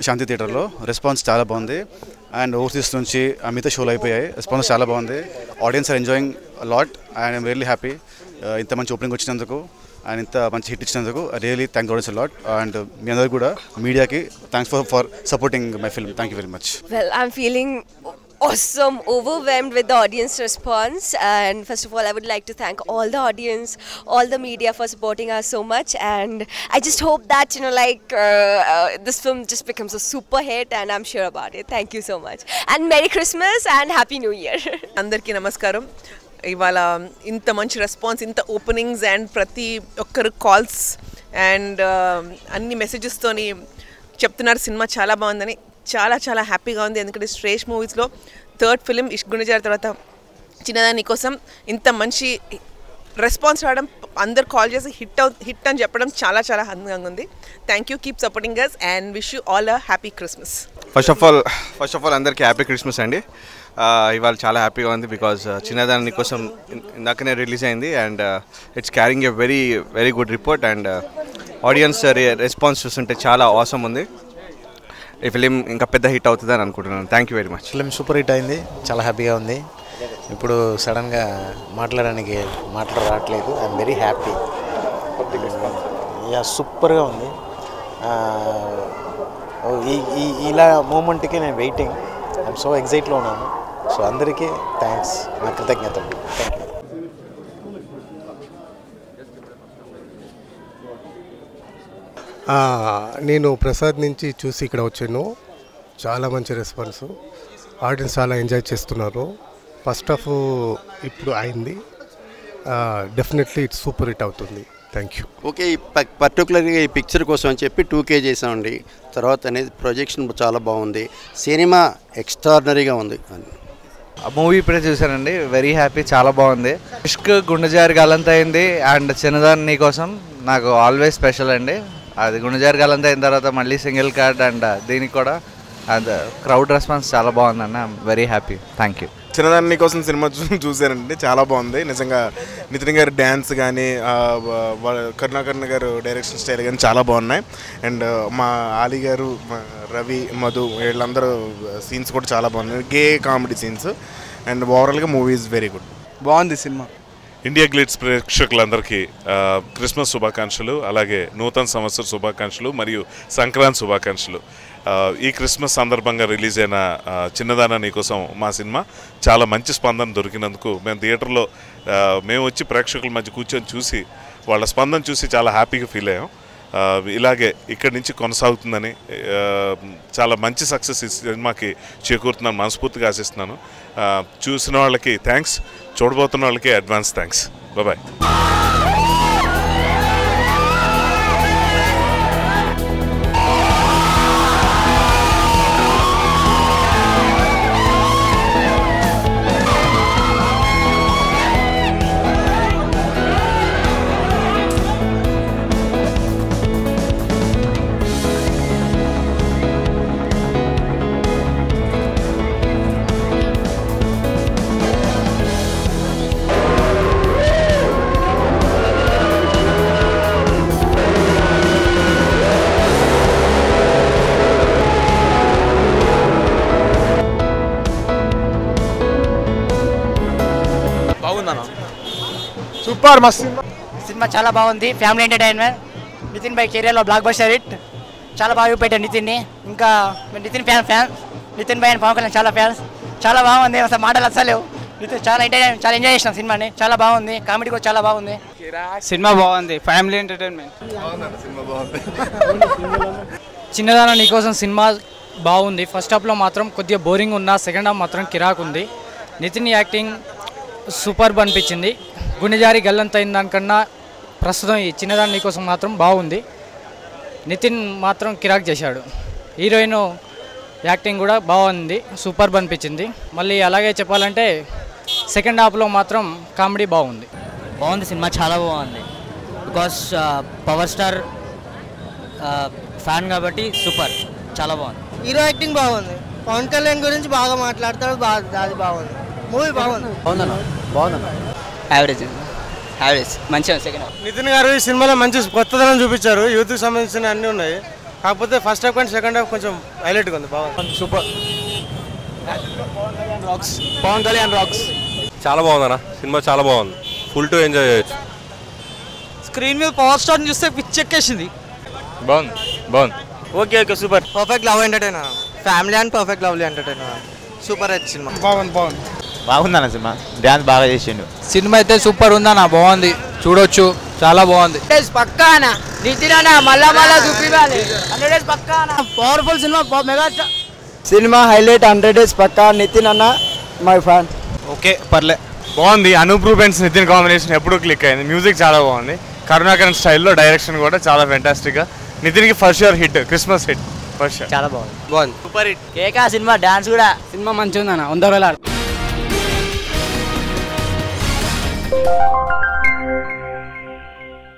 శాంతి థియేటర్లో. రెస్పాన్స్ చాలా బాగుంది. అండ్ ఓవర్సీస్ నుంచి మిగతా షోలు అయిపోయాయి. రెస్పాన్స్ చాలా బాగుంది. Audience are enjoying lot and I'm really happy. ఇంత మంచి ఓపెనింగ్ వచ్చినందుకు అండ్ ఇంత మంచి హిట్ ఇచ్చినందుకు really thank audience lot. And మీ అందరూ కూడా మీడియాకి thanks for supporting my film. Thank you very much. Well, I'm feeling awesome, overwhelmed with the audience response, and first of all I would like to thank all the audience, all the media for supporting us so much, and I just hope that this film just becomes a super hit, and I'm sure about it. Thank you so much, and Merry Christmas and Happy New Year. అందరికీ నమస్కారం. ఇవాళ ఇంత మంచి response, ఇంత openings and ప్రతి ఒక్కరు calls and అన్ని మెసేజెస్తోని చెప్తున్నారు సినిమా చాలా బాగుందని. చాలా చాలా హ్యాపీగా ఉంది. ఎందుకంటే శ్రేష్ మూవీస్లో థర్డ్ ఫిలిం ఇష్క్ గుండెజారి తర్వాత చిన్నదాని కోసం ఇంత మంచి రెస్పాన్స్ రావడం, అందరు కాల్ చేసి హిట్ అని చెప్పడం చాలా చాలా ఆనందంగా ఉంది. Thank you. Keep supporting us and wish you all a happy Christmas. First of all అందరికీ హ్యాపీ క్రిస్మస్ అండి. ఇవాళ చాలా హ్యాపీగా ఉంది బికాజ్ చిన్నదాని కోసం ఇందాకనే రిలీజ్ అయింది and it's carrying a very very good report and audience response చూస్తుంటే చాలా ఆసమ్ ఉంది. ఈ ఫిలిం ఇంకా పెద్ద హిట్ అవుతుందని అనుకుంటున్నాను. Thank you very much. Film super hit అయింది. చాలా హ్యాపీగా ఉంది. ఇప్పుడు సడన్గా మాట్లాడడానికి మాటలు రావట్లేదు. I'm very happy. యా సూపర్గా ఉంది. ఇలా మూమెంట్కి నేను వెయిటింగ్. ఐఎమ్ సో ఎగ్జైట్లో ఉన్నాను. సో అందరికీ థ్యాంక్స్, నా కృతజ్ఞతలు. Thank you. నేను ప్రసాద్ నుంచి చూసి ఇక్కడ వచ్చాను. చాలా మంచి రెస్పాన్స్. ఆడియన్స్ చాలా ఎంజాయ్ చేస్తున్నారు. ఫస్ట్ హాఫ్ ఇప్పుడు అయింది. డెఫినెట్లీ ఇట్స్ సూపర్ హిట్ అవుతుంది. Thank you. ఓకే, పర్టికులర్గా ఈ పిక్చర్ కోసం అని చెప్పి 2K చేసామండి. తర్వాత అనేది ప్రొజెక్షన్ చాలా బాగుంది. సినిమా ఎక్స్ట్రాడినరీగా ఉంది. మూవీ ఇప్పుడే చూశానండి. Very happy. చాలా బాగుంది. ఇష్క్ గుండెజారి గలంత అయింది అండ్ చిన్నదాన్ని నీకోసం నాకు ఆల్వేస్ స్పెషల్ అండి. అది గుండెజారి గలంత అయిన తర్వాత మళ్ళీ సింగిల్ కార్డ్ అండ్ దీనికి కూడా అండ్ క్రౌడ్ రెస్పాన్స్ చాలా బాగుందండి. I'm very happy. Thank you. చిన్నదాన్ని కోసం సినిమా చూశానండి. చాలా బాగుంది నిజంగా. నితిన్ గారి డ్యాన్స్ కానీ కరుణాకరణ గారు డైరెక్షన్ స్టైల్ కానీ చాలా బాగున్నాయి. అండ్ మా ఆలీ గారు, రవి, మధు వీళ్ళందరూ సీన్స్ కూడా చాలా బాగున్నాయి. గే కామెడీ సీన్స్ అండ్ ఓవరాల్గా మూవీ ఈజ్ వెరీ గుడ్. బాగుంది సినిమా. ఇండియా గ్లిట్స్ ప్రేక్షకులందరికీ క్రిస్మస్ శుభాకాంక్షలు, అలాగే నూతన సంవత్సర శుభాకాంక్షలు మరియు సంక్రాంతి శుభాకాంక్షలు. ఈ క్రిస్మస్ సందర్భంగా రిలీజ్ అయిన చిన్నదాన నీకోసం మా సినిమా చాలా మంచి స్పందన దొరికినందుకు మేము థియేటర్లో మేము వచ్చి ప్రేక్షకుల మధ్య కూర్చొని చూసి వాళ్ళ స్పందన చూసి చాలా హ్యాపీగా ఫీల్ అయ్యాం. ఇలాగే ఇక్కడి నుంచి కొనసాగుతుందని, చాలా మంచి సక్సెస్ ఈ సినిమాకి చేకూరుతున్నాను మనస్ఫూర్తిగా ఆశిస్తున్నాను. చూసిన వాళ్ళకి థ్యాంక్స్, చూడబోతున్న వాళ్ళకి అడ్వాన్స్ థ్యాంక్స్. బాయ్. సూపర్ మస్త్ సినిమా చాలా బాగుంది. Family entertainment. నితిన్ బై కెరియర్లో బ్లాక్ బస్టర్ హిట్. చాలా బాగా చూపెట్టారు నితిన్ని. ఇంకా నితిన్ ఫ్యాన్ నితిన్ బై అండ్ పవన్ కళ్యాణ్ చాలా ఫ్యాన్స్. చాలా బాగుంది. అసలు మాటలు అసలేవు. నితిన్ చాలా ఎంజాయ్ చేసినాం సినిమాని. చాలా బాగుంది. కామెడీ కూడా చాలా బాగుంది. సినిమా బాగుంది. Family entertainment. చిన్నదాన నీకోసం సినిమా బాగుంది. ఫస్ట్ హాఫ్లో మాత్రం కొద్దిగా బోరింగ్ ఉన్నా సెకండ్ హాఫ్ మాత్రం కిరాక్ ఉంది. నితిన్ యాక్టింగ్ సూపర్బ్ అనిపించింది. గుండెజారి గల్లంత అయిన దానికన్నా ప్రస్తుతం ఈ చిన్నదాని నీకోసం మాత్రం బాగుంది. నితిన్ మాత్రం కిరాక్ చేశాడు. హీరోయిన్ యాక్టింగ్ కూడా బాగుంది. సూపర్బ్ అనిపించింది. మళ్ళీ అలాగే చెప్పాలంటే సెకండ్ హాఫ్లో మాత్రం కామెడీ బాగుంది. సినిమా చాలా బాగుంది. బికాస్ పవర్ స్టార్ ఫ్యాన్ కాబట్టి సూపర్. చాలా బాగుంది. హీరో యాక్టింగ్ బాగుంది. పవన్ కళ్యాణ్ గురించి బాగా మాట్లాడతాడు. అది బాగుంది. మూవీ బాగుంది. యావరేజ్ మంచిగా సెకండ్ హాఫ్. నితిన్ గారు ఈ సినిమాలో మంచి కొత్తదనం చూపించారు. యూత్కి సంబంధించిన అన్నీ ఉన్నాయి. కాకపోతే ఫస్ట్ హాఫ్ కానీ సెకండ్ హాఫ్ కొంచెం హైలైట్గా ఉంది. బాగుంది. సూపర్. పవన్ కళ్యాణ్ రాక్స్. చాలా బాగుందన్న సినిమా, చాలా బాగుంది. ఫుల్ టు ఎంజాయ్ చేయొచ్చు. స్క్రీన్ మీద పవర్ స్టార్ చూస్తే పిచ్చెక్కేసింది. బాగుంది బాగుంది. Okay okay super. Perfect love entertainer. Family and perfect lovely entertainer. Super అయితే సినిమా. బాగుందన్న సినిమా. డ్యాన్స్ బాగా చేసిండు. సినిమా అయితే సూపర్ ఉందన్న, బాగుంది, చూడొచ్చు, చాలా బాగుంది. పక్కానా నితిన్ మళ్ళా మళ్ళా చూపించాలి. 100 days పక్కానా. Powerful cinema, mega cinema highlight. 100 days పక్కా. నితిన్ అన్న మై ఫ్యాన్. ఓకే పర్లే. బాగుంది. అనూప్ రూబెన్స్ నితిన్ కాంబినేషన్ ఎప్పుడు క్లిక్ అయింది. మ్యూజిక్ చాలా బాగుంది. కరుణాకరన్ స్టైల్లో డైరెక్షన్ కూడా చాలా ఫెంటాస్టిక్గా. నితిన్కి first sure hit, Christmas hit first sure. చాలా బాగుంది. బాగుంది. Super hit. కేకా సినిమా, డాన్స్ కూడా. సినిమా మంచిగా ఉందన్న, 100 వేల